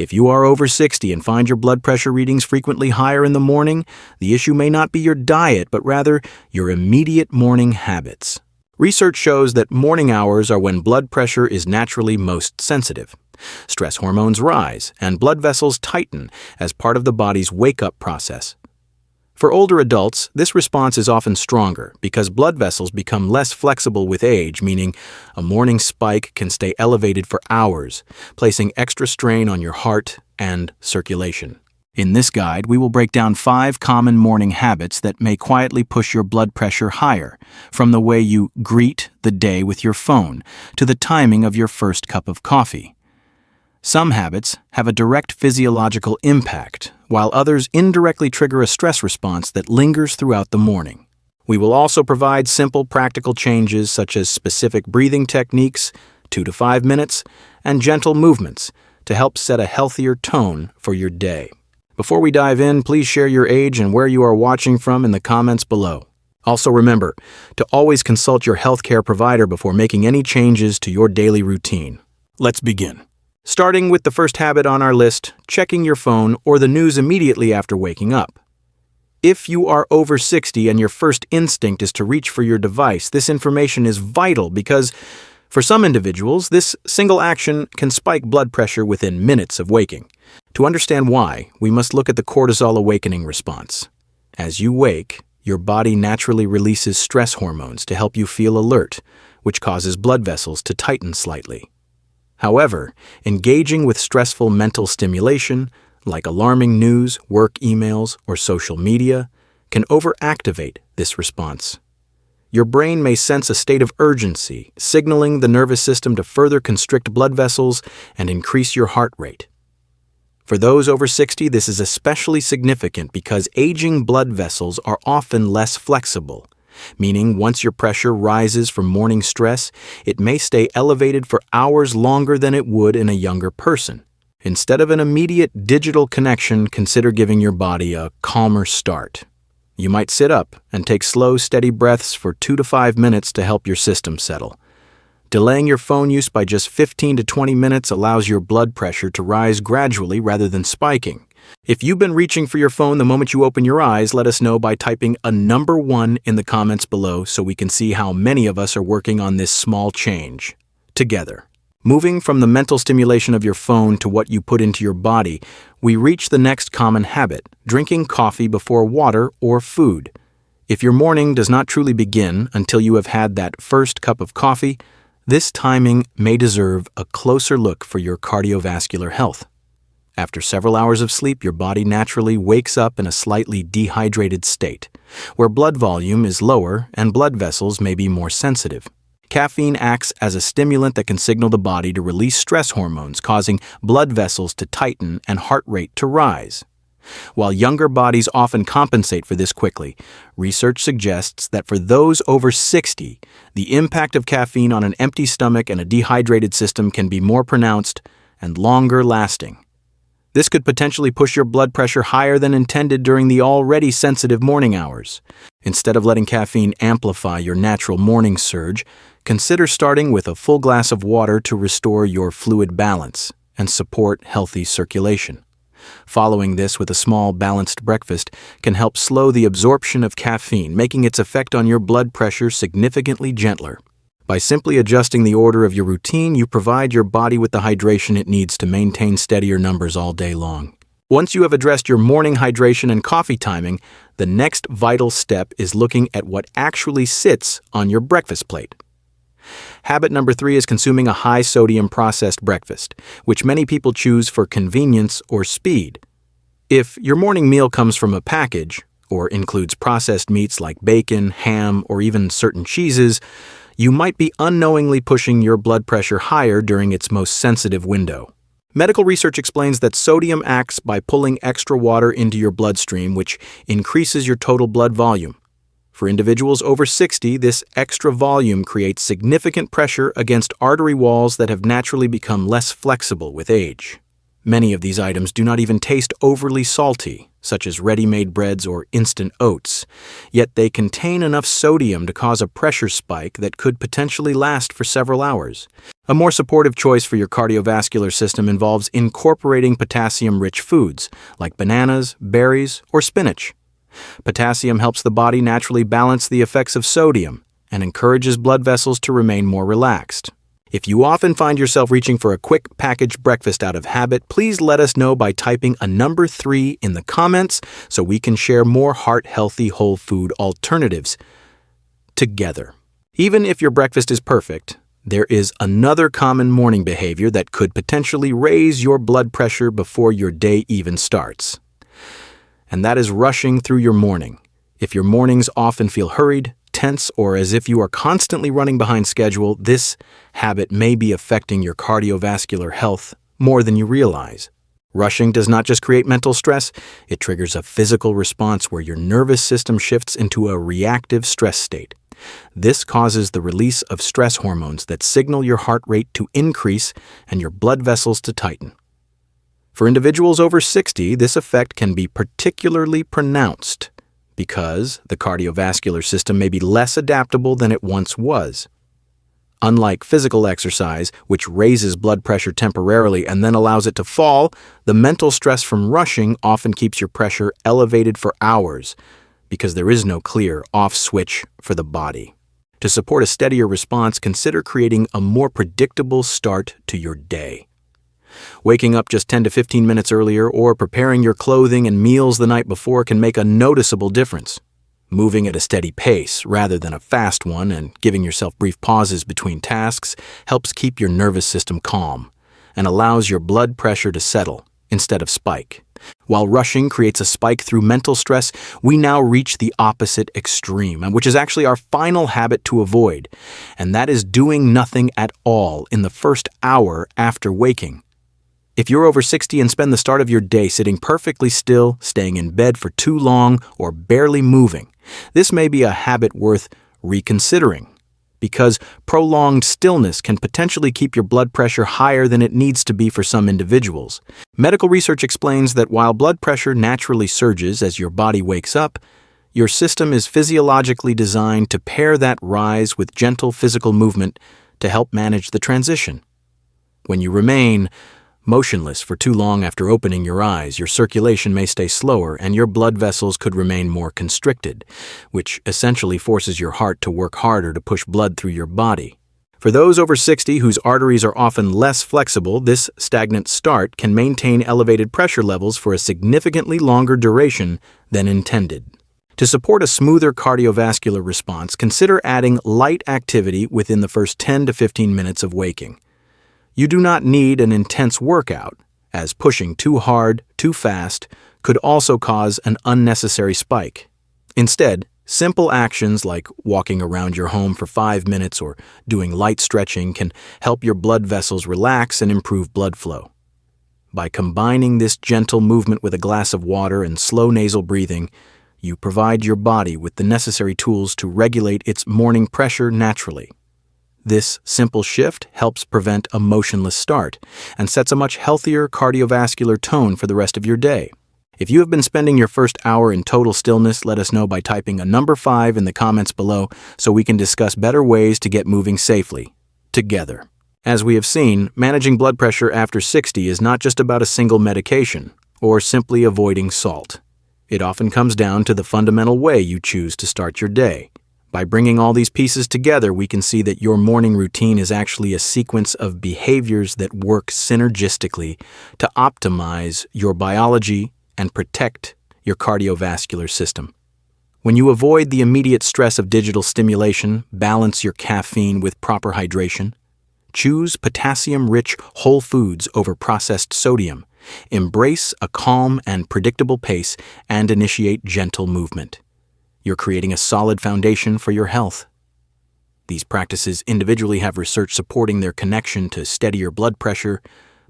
If you are over 60 and find your blood pressure readings frequently higher in the morning, the issue may not be your diet, but rather your immediate morning habits. Research shows that morning hours are when blood pressure is naturally most sensitive. Stress hormones rise and blood vessels tighten as part of the body's wake-up process. For older adults, this response is often stronger because blood vessels become less flexible with age, meaning a morning spike can stay elevated for hours, placing extra strain on your heart and circulation. In this guide, we will break down 5 common morning habits that may quietly push your blood pressure higher, from the way you greet the day with your phone to the timing of your first cup of coffee. Some habits have a direct physiological impact, while others indirectly trigger a stress response that lingers throughout the morning. We will also provide simple, practical changes such as specific breathing techniques, 2 to 5 minutes, and gentle movements to help set a healthier tone for your day. Before we dive in, please share your age and where you are watching from in the comments below. Also remember to always consult your healthcare provider before making any changes to your daily routine. Let's begin. Starting with the first habit on our list, checking your phone or the news immediately after waking up. If you are over 60 and your first instinct is to reach for your device, this information is vital because, for some individuals, this single action can spike blood pressure within minutes of waking. To understand why, we must look at the cortisol awakening response. As you wake, your body naturally releases stress hormones to help you feel alert, which causes blood vessels to tighten slightly. However, engaging with stressful mental stimulation, like alarming news, work emails, or social media, can overactivate this response. Your brain may sense a state of urgency, signaling the nervous system to further constrict blood vessels and increase your heart rate. For those over 60, this is especially significant because aging blood vessels are often less flexible, meaning once your pressure rises from morning stress, it may stay elevated for hours longer than it would in a younger person. Instead of an immediate digital connection, consider giving your body a calmer start. You might sit up and take slow, steady breaths for 2 to 5 minutes to help your system settle. Delaying your phone use by just 15 to 20 minutes allows your blood pressure to rise gradually rather than spiking. If you've been reaching for your phone the moment you open your eyes, let us know by typing a number 1 in the comments below so we can see how many of us are working on this small change together. Moving from the mental stimulation of your phone to what you put into your body, we reach the next common habit, drinking coffee before water or food. If your morning does not truly begin until you have had that first cup of coffee, this timing may deserve a closer look for your cardiovascular health. After several hours of sleep, your body naturally wakes up in a slightly dehydrated state, where blood volume is lower and blood vessels may be more sensitive. Caffeine acts as a stimulant that can signal the body to release stress hormones, causing blood vessels to tighten and heart rate to rise. While younger bodies often compensate for this quickly, research suggests that for those over 60, the impact of caffeine on an empty stomach and a dehydrated system can be more pronounced and longer lasting. This could potentially push your blood pressure higher than intended during the already sensitive morning hours. Instead of letting caffeine amplify your natural morning surge, consider starting with a full glass of water to restore your fluid balance and support healthy circulation. Following this with a small, balanced breakfast can help slow the absorption of caffeine, making its effect on your blood pressure significantly gentler. By simply adjusting the order of your routine, you provide your body with the hydration it needs to maintain steadier numbers all day long. Once you have addressed your morning hydration and coffee timing, the next vital step is looking at what actually sits on your breakfast plate. Habit number 3 is consuming a high-sodium processed breakfast, which many people choose for convenience or speed. If your morning meal comes from a package, or includes processed meats like bacon, ham, or even certain cheeses, you might be unknowingly pushing your blood pressure higher during its most sensitive window. Medical research explains that sodium acts by pulling extra water into your bloodstream, which increases your total blood volume. For individuals over 60, this extra volume creates significant pressure against artery walls that have naturally become less flexible with age. Many of these items do not even taste overly salty, such as ready-made breads or instant oats, yet they contain enough sodium to cause a pressure spike that could potentially last for several hours. A more supportive choice for your cardiovascular system involves incorporating potassium-rich foods, like bananas, berries, or spinach. Potassium helps the body naturally balance the effects of sodium and encourages blood vessels to remain more relaxed. If you often find yourself reaching for a quick packaged breakfast out of habit, please let us know by typing a number 3 in the comments so we can share more heart-healthy whole food alternatives together. Even if your breakfast is perfect, there is another common morning behavior that could potentially raise your blood pressure before your day even starts. And that is rushing through your morning. If your mornings often feel hurried, tense, or as if you are constantly running behind schedule, this habit may be affecting your cardiovascular health more than you realize. Rushing does not just create mental stress, it triggers a physical response where your nervous system shifts into a reactive stress state. This causes the release of stress hormones that signal your heart rate to increase and your blood vessels to tighten. For individuals over 60, this effect can be particularly pronounced because the cardiovascular system may be less adaptable than it once was. Unlike physical exercise, which raises blood pressure temporarily and then allows it to fall, the mental stress from rushing often keeps your pressure elevated for hours because there is no clear off switch for the body. To support a steadier response, consider creating a more predictable start to your day. Waking up just 10 to 15 minutes earlier or preparing your clothing and meals the night before can make a noticeable difference. Moving at a steady pace rather than a fast one and giving yourself brief pauses between tasks helps keep your nervous system calm and allows your blood pressure to settle instead of spike. While rushing creates a spike through mental stress, we now reach the opposite extreme, which is actually our final habit to avoid, and that is doing nothing at all in the first hour after waking. If you're over 60 and spend the start of your day sitting perfectly still, staying in bed for too long, or barely moving, this may be a habit worth reconsidering, because prolonged stillness can potentially keep your blood pressure higher than it needs to be for some individuals. Medical research explains that while blood pressure naturally surges as your body wakes up, your system is physiologically designed to pair that rise with gentle physical movement to help manage the transition. When you remain motionless for too long after opening your eyes, your circulation may stay slower and your blood vessels could remain more constricted, which essentially forces your heart to work harder to push blood through your body. For those over 60 whose arteries are often less flexible, this stagnant start can maintain elevated pressure levels for a significantly longer duration than intended. To support a smoother cardiovascular response, consider adding light activity within the first 10 to 15 minutes of waking. You do not need an intense workout, as pushing too hard, too fast, could also cause an unnecessary spike. Instead, simple actions like walking around your home for 5 minutes or doing light stretching can help your blood vessels relax and improve blood flow. By combining this gentle movement with a glass of water and slow nasal breathing, you provide your body with the necessary tools to regulate its morning pressure naturally. This simple shift helps prevent a motionless start and sets a much healthier cardiovascular tone for the rest of your day. If you have been spending your first hour in total stillness, let us know by typing a number 5 in the comments below so we can discuss better ways to get moving safely, together. As we have seen, managing blood pressure after 60 is not just about a single medication or simply avoiding salt. It often comes down to the fundamental way you choose to start your day. By bringing all these pieces together, we can see that your morning routine is actually a sequence of behaviors that work synergistically to optimize your biology and protect your cardiovascular system. When you avoid the immediate stress of digital stimulation, balance your caffeine with proper hydration, choose potassium-rich whole foods over processed sodium, embrace a calm and predictable pace, and initiate gentle movement, you're creating a solid foundation for your health. These practices individually have research supporting their connection to steadier blood pressure,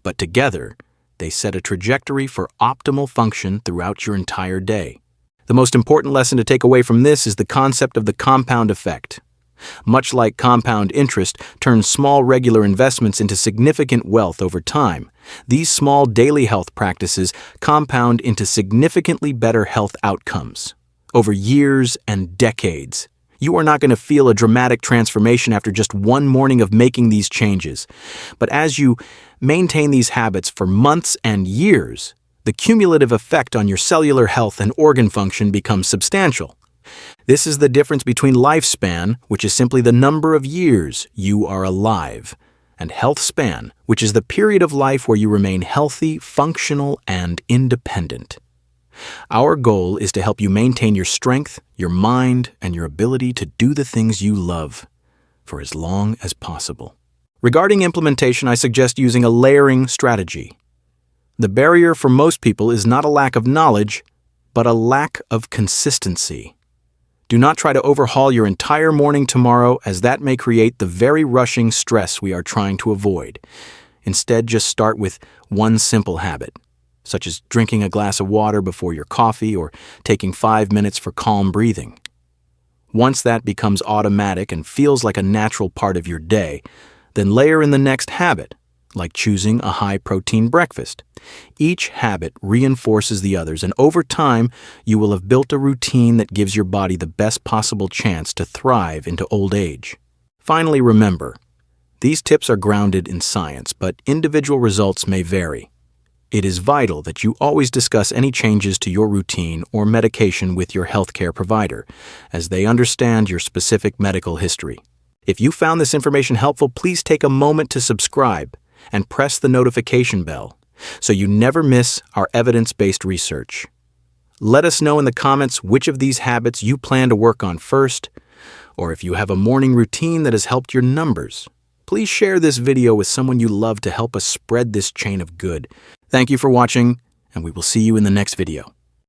but together, they set a trajectory for optimal function throughout your entire day. The most important lesson to take away from this is the concept of the compound effect. Much like compound interest turns small regular investments into significant wealth over time, these small daily health practices compound into significantly better health outcomes over years and decades. You are not going to feel a dramatic transformation after just one morning of making these changes. But as you maintain these habits for months and years, the cumulative effect on your cellular health and organ function becomes substantial. This is the difference between lifespan, which is simply the number of years you are alive, and health span, which is the period of life where you remain healthy, functional, and independent. Our goal is to help you maintain your strength, your mind, and your ability to do the things you love for as long as possible. Regarding implementation, I suggest using a layering strategy. The barrier for most people is not a lack of knowledge, but a lack of consistency. Do not try to overhaul your entire morning tomorrow, as that may create the very rushing stress we are trying to avoid. Instead, just start with one simple habit, such as drinking a glass of water before your coffee or taking 5 minutes for calm breathing. Once that becomes automatic and feels like a natural part of your day, then layer in the next habit, like choosing a high-protein breakfast. Each habit reinforces the others, and over time, you will have built a routine that gives your body the best possible chance to thrive into old age. Finally, remember, these tips are grounded in science, but individual results may vary. It is vital that you always discuss any changes to your routine or medication with your healthcare provider, as they understand your specific medical history. If you found this information helpful, please take a moment to subscribe and press the notification bell so you never miss our evidence-based research. Let us know in the comments which of these habits you plan to work on first, or if you have a morning routine that has helped your numbers. Please share this video with someone you love to help us spread this chain of good. Thank you for watching, and we will see you in the next video.